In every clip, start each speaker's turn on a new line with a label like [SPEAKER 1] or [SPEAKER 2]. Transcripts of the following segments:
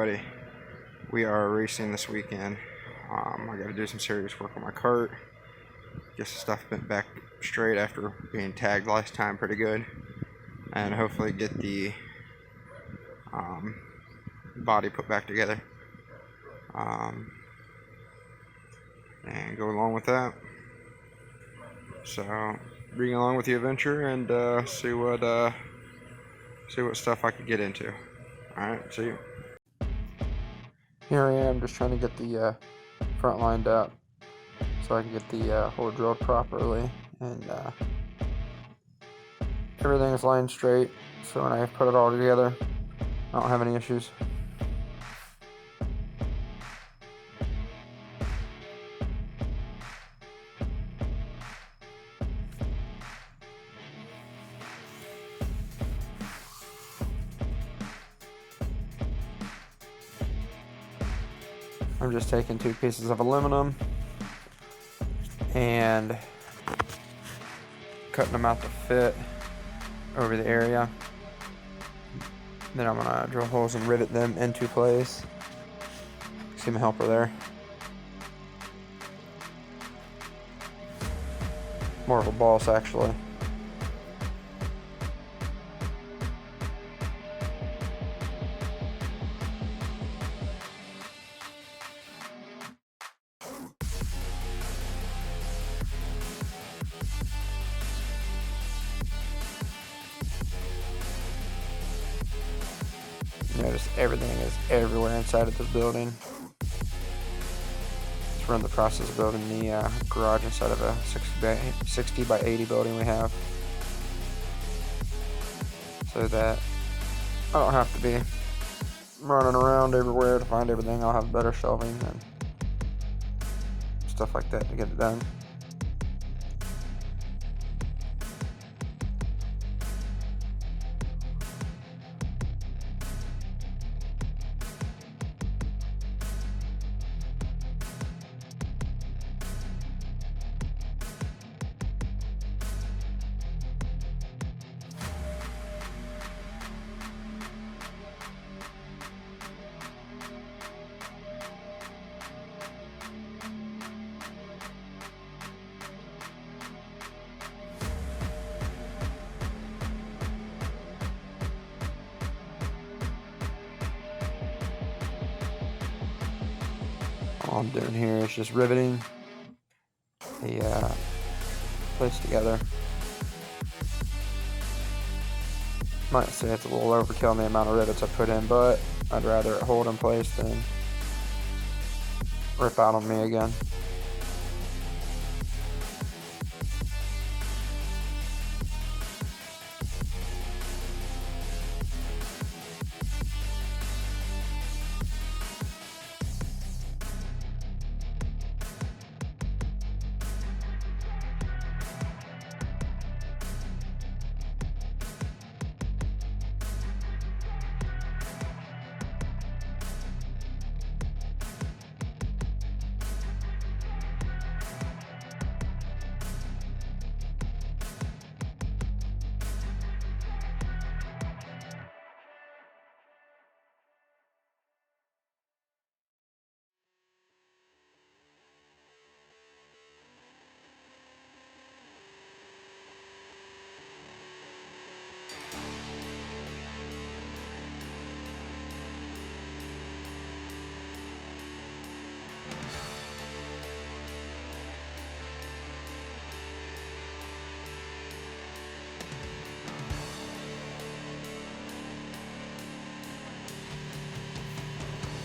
[SPEAKER 1] everybody. We are racing this weekend. I got to do some serious work on my kart. Get some stuff bent back straight after being tagged last time pretty good. And hopefully get the body put back together. And go along with that. So, bring along with the adventure and see what stuff I could get into. Alright, see you. Here I am just trying to get the front lined up so I can get the hole drilled properly, and everything is lined straight, so when I put it all together I don't have any issues. I'm just taking 2 pieces of aluminum and cutting them out to fit over the area. Then I'm gonna drill holes and rivet them into place. See my helper there. More of a boss, actually. Notice everything is everywhere inside of this building. So we're in the process of building the garage inside of a 60 by 80 building we have, so that I don't have to be running around everywhere to find everything. I'll have better shelving and stuff like that to get it done. All I'm doing here is just riveting the place together. Might say it's a little overkill in the amount of rivets I put in, but I'd rather it hold in place than rip out on me again.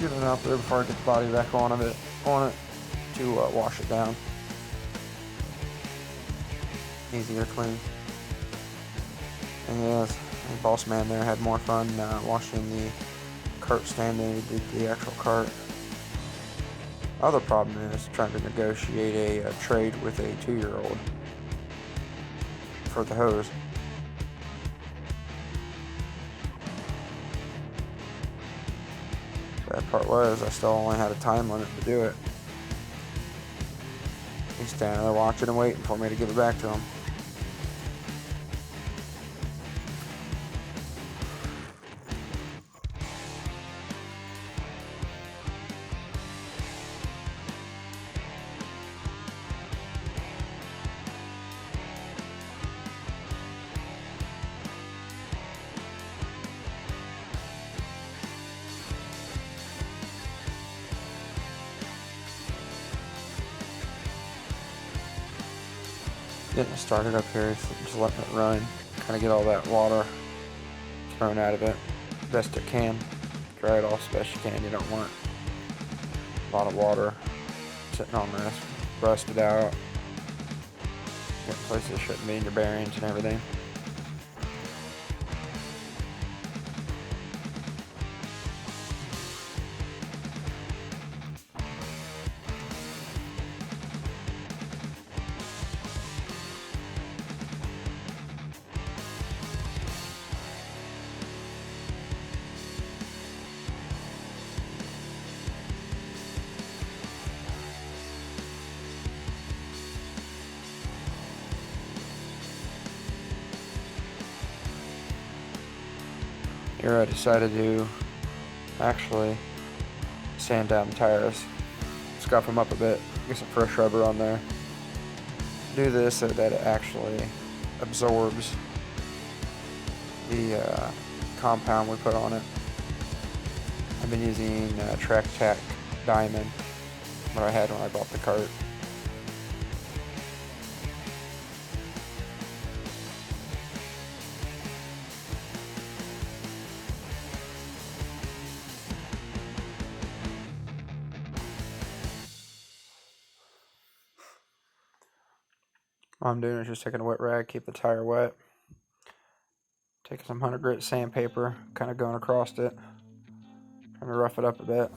[SPEAKER 1] Get it out there before I get the body back on it to wash it down. Easier clean. Thing is, the boss man there had more fun washing the cart stand than he did the actual cart. Other problem is trying to negotiate a trade with a 2-year-old for the hose. Bad part was I still only had a time limit to do it. He's standing there watching and waiting for me to give it back to him. Getting it started up here, just letting it run, kind of get all that water thrown out of it best it can. Dry it off as best you can. You don't want a lot of water sitting on this. Rust it out. Get places that shouldn't be in your bearings and everything. Here I decided to actually sand down the tires, scuff them up a bit, get some fresh rubber on there. Do this so that it actually absorbs the compound we put on it. I've been using Track Tack Diamond, what I had when I bought the cart. All I'm doing is just taking a wet rag, keep the tire wet. Taking some 100 grit sandpaper, kind of going across it, trying to rough it up a bit.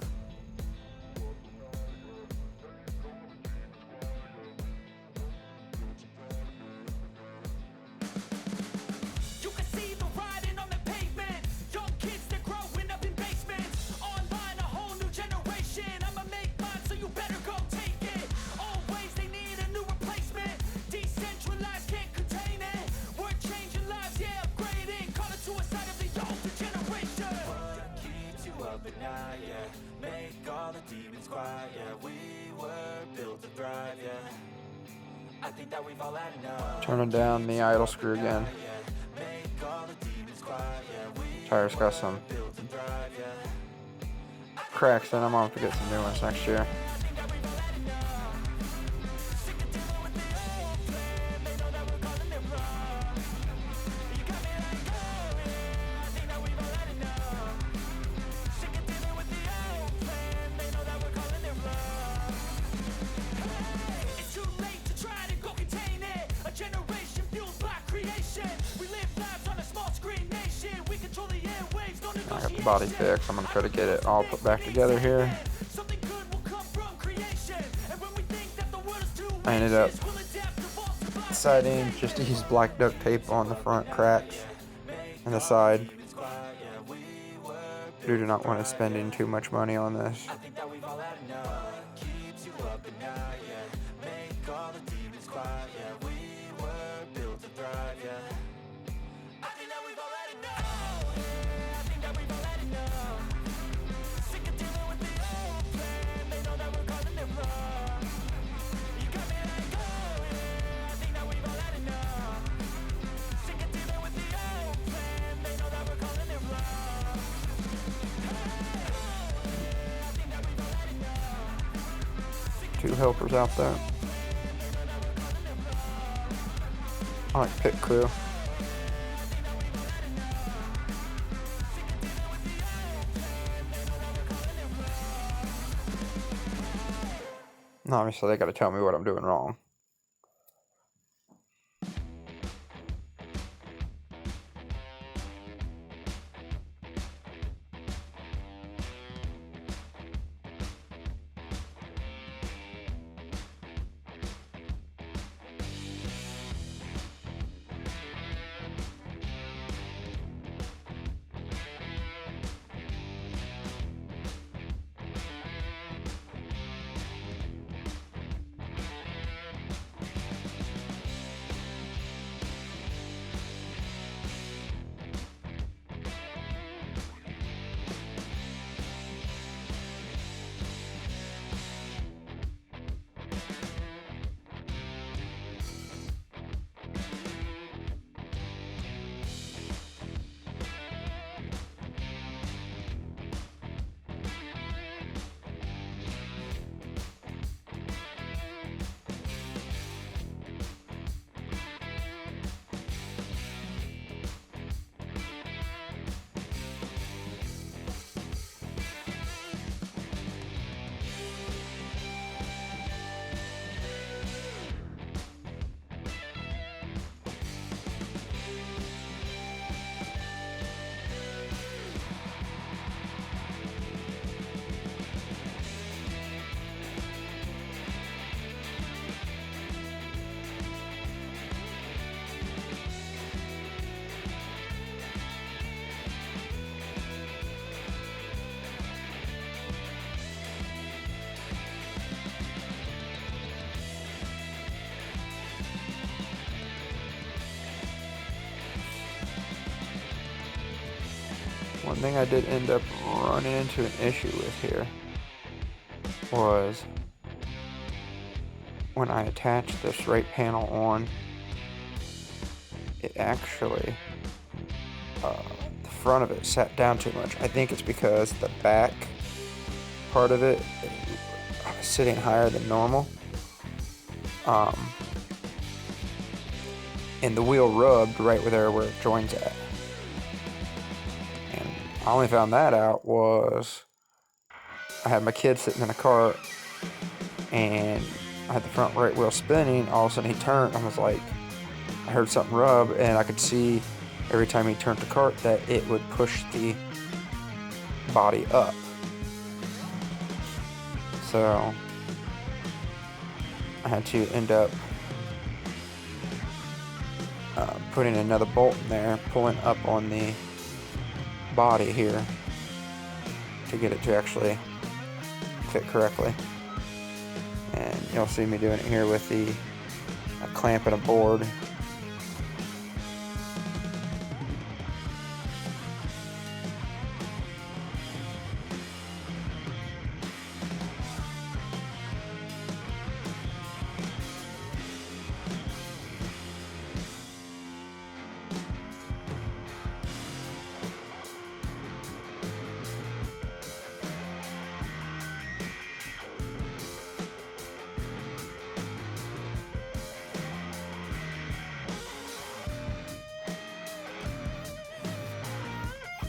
[SPEAKER 1] Turning down the idle screw again. Tire's got some cracks in them. I'll have to get some new ones next year. I got the body fixed. I'm going to try to get it all put back together here. I ended up deciding just to use black duct tape on the front cracks and the side. Due to not want to spending too much money on this. Two helpers out there. I like pit crew. And obviously they gotta tell me what I'm doing wrong. thing I did end up running into an issue with here was when I attached this right panel on, it actually, the front of it sat down too much. I think it's because the back part of it is sitting higher than normal. And the wheel rubbed right where it joins at. And I only found that out was I had my kid sitting in a cart and I had the front right wheel spinning. All of a sudden he turned and I was like, I heard something rub, and I could see every time he turned the cart that it would push the body up. So I had to end up putting another bolt in there, pulling up on the body here to get it to actually fit correctly. And you'll see me doing it here with the clamp and a board.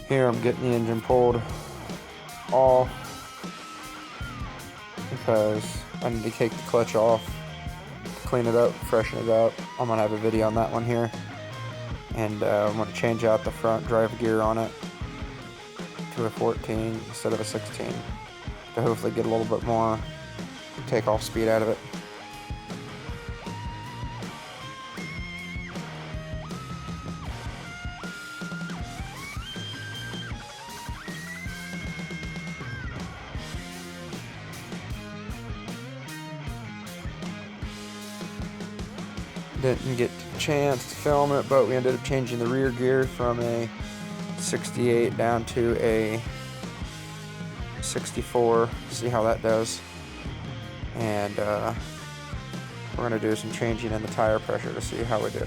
[SPEAKER 1] Here I'm getting the engine pulled off because I need to take the clutch off, clean it up, freshen it up. I'm going to have a video on that one here. And I'm going to change out the front drive gear on it to a 14 instead of a 16 to hopefully get a little bit more takeoff speed out of it. Didn't get a chance to film it, but we ended up changing the rear gear from a 68 down to a 64. See how that does. And we're going to do some changing in the tire pressure to see how we do.